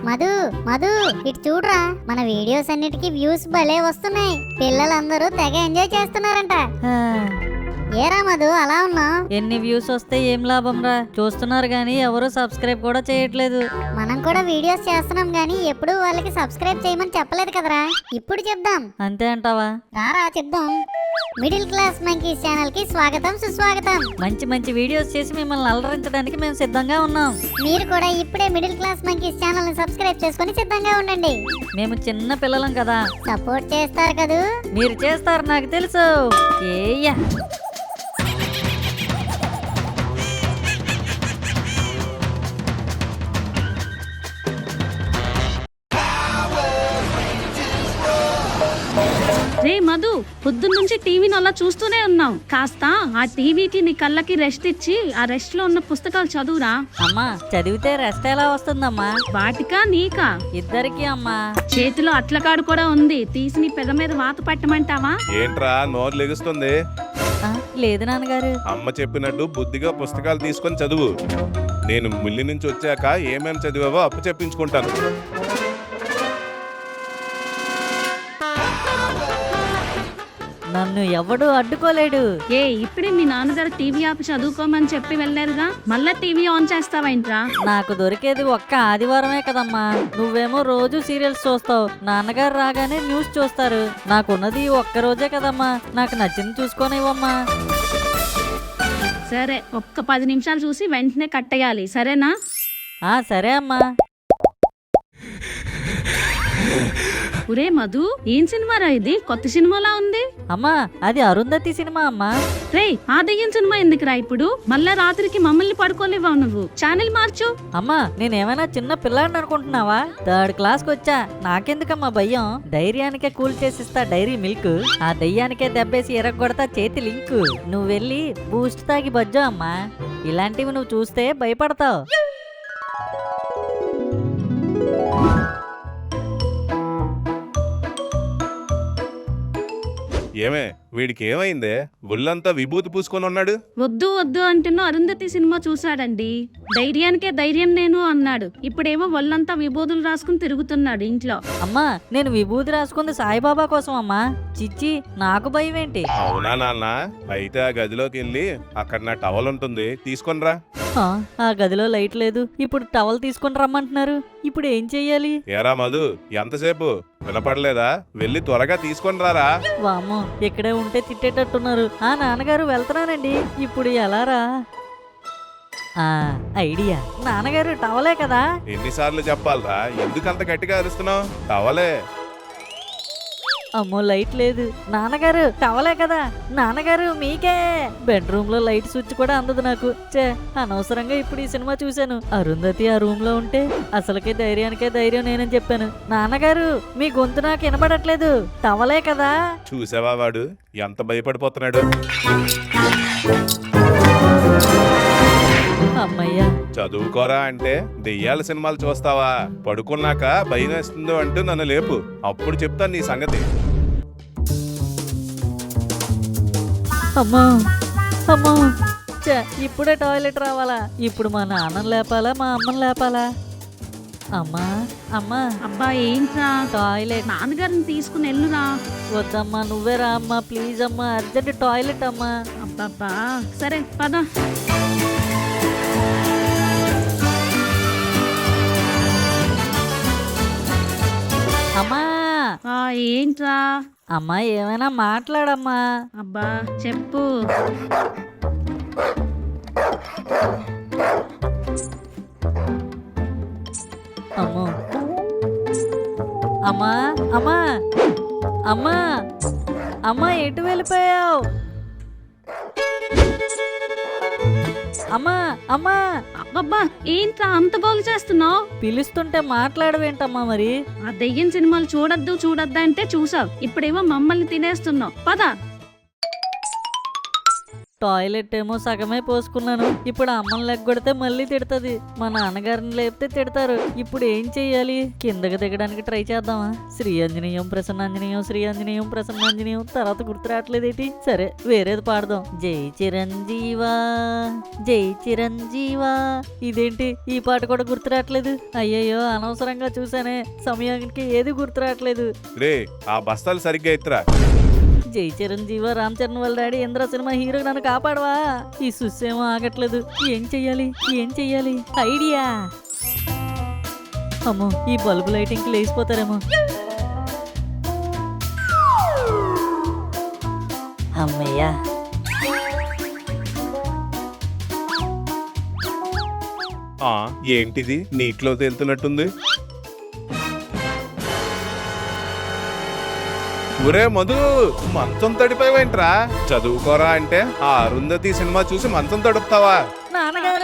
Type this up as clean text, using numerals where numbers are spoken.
మధు మధు ఇటు చూడరా, మన వీడియోస్ అన్నిటికీ వ్యూస్ భలే వస్తున్నాయి. పిల్లలందరూ తెగ ఎంజాయ్ చేస్తున్నారంట. ఏరా మధు అలా ఉన్నావు? ఎన్ని వ్యూస్ వస్తే ఏం లాభం రా, చూస్తున్నారు గానీ ఎవరు సబ్స్క్రైబ్ కూడా చేయట్లేదు. మనం కూడా వీడియోస్ చేస్తున్నాం గానీ ఎప్పుడు వాళ్ళకి సబ్స్క్రైబ్ చేయమని చెప్పలేదు కదరా. ఇప్పుడు చెప్దాం. అంతే అంటావా? రారా చెప్దాం. మిడిల్ క్లాస్ మంకీస్ ఛానల్ కి స్వాగతం సుస్వాగతం. మంచి మంచి వీడియోస్ చేసి మిమ్మల్ని అలరించడానికి మేము సిద్ధంగా ఉన్నాం. మీరు కూడా ఇప్పుడే మిడిల్ క్లాస్ మంకీస్ ఛానల్ ని సబ్స్క్రైబ్ చేసుకొని సిద్ధంగా ఉండండి. మేము చిన్న పిల్లలం కదా, సపోర్ట్ చేస్తారు కదూ. మీరు చేస్తారు నాకు తెలుసు. ఏయ్యా రే మధు, పొద్దున్నుంచి టీవీని అలా చూస్తూనే ఉన్నావు. కాస్త ఆ టీవీకి నీ కళ్ళకి రెస్ట్ ఇచ్చి ఆ రెస్ట్ లో ఉన్న పుస్తకాలు చదువురా. అమ్మా, చదివితే రెస్ట్ ఎలా వస్తుందమ్మా? వాటికా నీకా? ఇద్దరికి అమ్మా. చేతిలో అట్లకాడు కూడా ఉంది, తీసి నీ పెద మీద వాత పట్టమంటావా? ఏంట్రా నోరు లెగుస్తుంది? లేదు నాన్నగారు. అమ్మ చెప్పినట్టు బుద్ధిగా పుస్తకాలు తీసుకొని చదువు. నేను మిల్లి నుంచి వచ్చాక ఏమేం చదివావో అప్పు చెప్పించుకుంటాను. నన్ను ఎవడు అడ్డుకోలేడు. ఇప్పుడే మీ నాన్నగారు టీవీ ఆపి చదువుకోమని చెప్పి వెళ్ళారుగా, మళ్ళా టీవీ ఆన్ చేస్తావేంట్రా? నాకు దొరికేది ఒక్క ఆదివారమే కదమ్మా. నువ్వేమో రోజు సీరియల్స్ చూస్తావు, నాన్నగారు రాగానే న్యూస్ చూస్తారు. నాకున్నది ఒక్క రోజే కదమ్మా, నాకు నచ్చింది చూసుకోనివ్వమ్మా. సరే, ఒక్క 10 నిమిషాలు చూసి వెంటనే కట్టేయాలి, సరేనా? సరే అమ్మా. ఒరే మధు, ఏం సినిమారా ఇది? కొత్త సినిమాలా ఉంది. అమ్మా, అది అరుంధతి సినిమా అమ్మా. రే, ఆ దయ్యం సినిమా ఎందుకురా ఇప్పుడు? మళ్ళా రాత్రికి మమ్మల్ని పడుకోలేవా నువ్వు? ఛానల్ మార్చు. అమ్మా, నేనేమైనా చిన్న పిల్లాడిని అనుకుంటున్నావా? 3rd క్లాస్కి వచ్చా, నాకెందుకమ్మా భయం? ధైర్యానికే కూల్ చేసిస్తా డైరీ మిల్క్, ఆ దయ్యానికే దెబ్బేసి ఎరగొడతా చేతి లింక్. నువ్వు వెళ్ళి బూస్ట్ తాగి బజ్జో అమ్మా. ఇలాంటివి నువ్వు చూస్తే భయపడతావు. ఏమే, వీడికి ఏమైందే? ఒళ్ళంతా విభూతి పూసుకొని ఉన్నాడు. వద్దు వద్దు అంటున్నా అరుంధతి సినిమా చూసాడండి. ధైర్యానికే ధైర్యం నేను అన్నాడు. ఇప్పుడేమో ఒళ్ళంతా విభూతులు రాసుకుని తిరుగుతున్నాడు ఇంట్లో. అమ్మా, నేను విభూతి రాసుకుంది సాయిబాబా కోసం అమ్మా. చిచ్చి, నాకు భయం ఏంటి? అవునా నాన్న? అయితే ఆ గదిలోకి వెళ్ళి అక్కడ నా టవల్ ఉంటుంది, తీసుకొని రా. ఆ గదిలో లైట్ లేదు, ఇప్పుడు టవల్ తీసుకొని రమ్మంటున్నారు. ఇప్పుడు ఏం చెయ్యాలి? ఏరా మధు, ఎంతసేపు వినపడలేదా? వెళ్ళి త్వరగా తీసుకొని రారా. వామ్మో, ఇక్కడే ఉంటే తిట్టేటట్టున్నారు. నాన్నగారు వెళ్తున్నానండి. ఇప్పుడు ఎలారా? ఐడియా. నాన్నగారు టవలే కదా. ఎన్నిసార్లు చెప్పాలరా? ఎందుకంత గట్టిగా అరుస్తున్నావు? టవలే. అమ్మో, లైట్ లేదు. నాన్నగారు టవలే కదా. నాన్నగారు మీకే. బెడ్రూమ్ లో లైట్ స్విచ్ కూడా అందదు నాకు. అనవసరంగా ఇప్పుడు ఈ సినిమా చూశాను. అరుంధతి ఆ రూమ్ లో ఉంటే అసలుకే ధైర్యానికే ధైర్యం నేనని చెప్పాను. నాన్నగారు, మీ గొంతు నాకు వినపడట్లేదు. టవలే కదా. చూసావా వాడు ఎంత భయపడిపోతున్నాడు? అమ్మయ్యా. చదువుకోరా అంటే దెయ్యాల సినిమాలు చూస్తావా? పడుకున్నాక భయం వేస్తుందో అంటూ నన్ను లేపు, అప్పుడు చెప్తాను నీ సంగతి. అమ్మా అమ్మా, ఇప్పుడే టాయిలెట్ రావాలా? ఇప్పుడు మా నాన్నని లేపాలా, మా అమ్మని లేపాలా? అమ్మా అమ్మా. అబ్బా, ఏంట్రా? టాయిలెట్. నాన్నగారిని తీసుకుని వెళ్ళురా. వద్దమ్మా, నువ్వే రా అమ్మా, ప్లీజ్ అమ్మా, అర్జెంట్ టాయిలెట్ అమ్మా. అబ్బబ్బా, సరే పద. అమ్మా. ఏంట్రా? అమ్మా, ఏమైనా మాట్లాడమ్మా. అబ్బా, చెప్పు. అమ్మో. అమ్మా అమ్మా అమ్మా అమ్మా, ఎటు వెళ్ళిపోయావు? అమ్మా అమ్మా. అబ్బబ్బా, ఏంట్రా అంత బాగు చేస్తున్నావు? పిలుస్తుంటే మాట్లాడవేంటమ్మా మరి? ఆ దెయ్యం సినిమాలు చూడొద్దు అంటే చూసావు. ఇప్పుడేమో మమ్మల్ని తినేస్తున్నావు. పద. టాయిలెట్ ఏమో సగమే పోసుకున్నాను. ఇప్పుడు అమ్మని లెగ్గొడితే మళ్ళీ తిడతది, మా నాన్నగారిని లేపితే తిడతారు. ఇప్పుడు ఏం చెయ్యాలి? కిందకి దిగడానికి ట్రై చేద్దామా? శ్రీ ఆంజనేయం ప్రసన్నాంజనేయం, శ్రీ ఆంజనేయం ప్రసన్నాంజనేయం, తర్వాత గుర్తు రావట్లేదేటి. సరే వేరేది పాడదాం. జై చిరంజీవా జై చిరంజీవా. ఇదేంటి ఈ పాట కూడా గుర్తు రావట్లేదు? అయ్యయ్యో అనవసరంగా చూసానే, సమయానికి ఏది గుర్తు రావట్లేదు. రే ఆ బస్తాలు సరిగ్గా ఎత్తురా. జై చిరంజీవ, రామ్ చరణ్ వాళ్ళ డాడీ ఇంద్ర సినిమా హీరో, నన్ను కాపాడవా? ఈ సుస్సేమో ఆగట్లేదు. ఏం చెయ్యాలి ఏం చెయ్యాలి? ఐడియా! అమ్మో ఈ బల్బు లైటింగ్ కి లేచిపోతారేమో. అమ్మయ్యా! ఏంటిది నీటిలో తేలుతున్నట్టుంది? ఒరే మధు, మంచం తడిపోయావేంట్రా? చదువుకోరా అంటే ఆ అరుంధతి సినిమా చూసి మంచం తడుపుతావా? నాన్నగారు